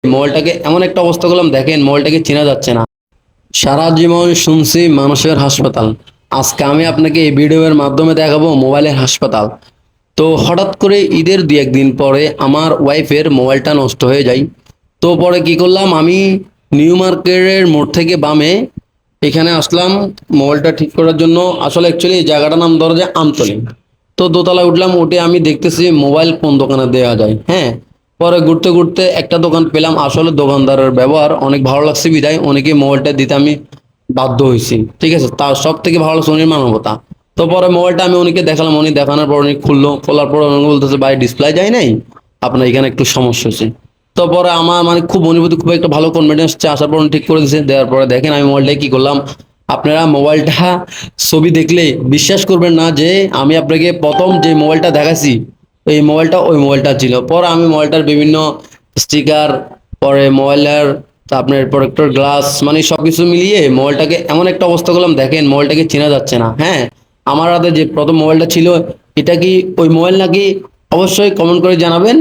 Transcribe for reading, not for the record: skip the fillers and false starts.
মোবাইলটাকে এমন একটা অবস্থা করলাম, দেখেন মোবাইলটাকে চেনা যাচ্ছে না। সারা জীবন শুনছি মানুষের হাসপাতাল, আজকে আমি আপনাকে এই ভিডিওর মাধ্যমে দেখাবো মোবাইলের হাসপাতাল। তো হঠাৎ করে ঈদের দুই একদিন পরে আমার ওয়াইফের মোবাইলটা নষ্ট হয়ে যায়। তো পরে কি করলাম, আমি নিউ মার্কেটের মোড় থেকে বামে এখানে আসলাম মোবাইলটা ঠিক করার জন্য। আসলে অ্যাকচুয়ালি এই জায়গাটার নাম ধরো যে আমতলী। তো দোতলায় উঠলাম, উঠে আমি দেখতেছি মোবাইল কোন দোকানে দেওয়া যায়। হ্যাঁ, পরে ঘুরতে ঘুরতে একটা দোকান পেলাম। আসলে দোকানদারের ব্যবহার অনেক ভালো লাগছে বিদায় অনেকে মোবাইলটা দিতে আমি বাধ্য হয়েছি। ঠিক আছে, তার সব থেকে ভালো লাগছে উনির মানবতা। তো পরে মোবাইলটা আমি উনিকে দেখালাম, উনি দেখানোর পর উনি খুললো, খোলার পর উনি বলতেছে ভাই ডিসপ্লে যায় নাই, আপনার এখানে একটু সমস্যা হচ্ছে। তো পরে আমার মানে খুব অনুভূতি, খুব একটা ভালো কনফিডেন্স আসার পর উনি ঠিক করে দিয়েছে। দেওয়ার পরে দেখেন আমি মোবাইলটা কি করলাম। আপনারা মোবাইলটা ছবি দেখলে বিশ্বাস করবেন না যে আমি আপনাকে প্রথম যে মোবাইলটা দেখাচ্ছি এই মোবাইলটা ওই মোবাইলটা ছিল। পরে আমি মোবাইলটার বিভিন্ন স্টিকার, পরে মোবাইলের আপনার প্রোটেক্টর গ্লাস, মানে সবকিছু মিলিয়ে মোবাইলটাকে এমন একটা অবস্থা করলাম, দেখেন মোবাইলটাকে চেনা যাচ্ছে না। হ্যাঁ, আমার হাতে যে প্রথম মোবাইলটা ছিল এটা কি ওই মোবাইল নাকি, অবশ্যই কমেন্ট করে জানাবেন।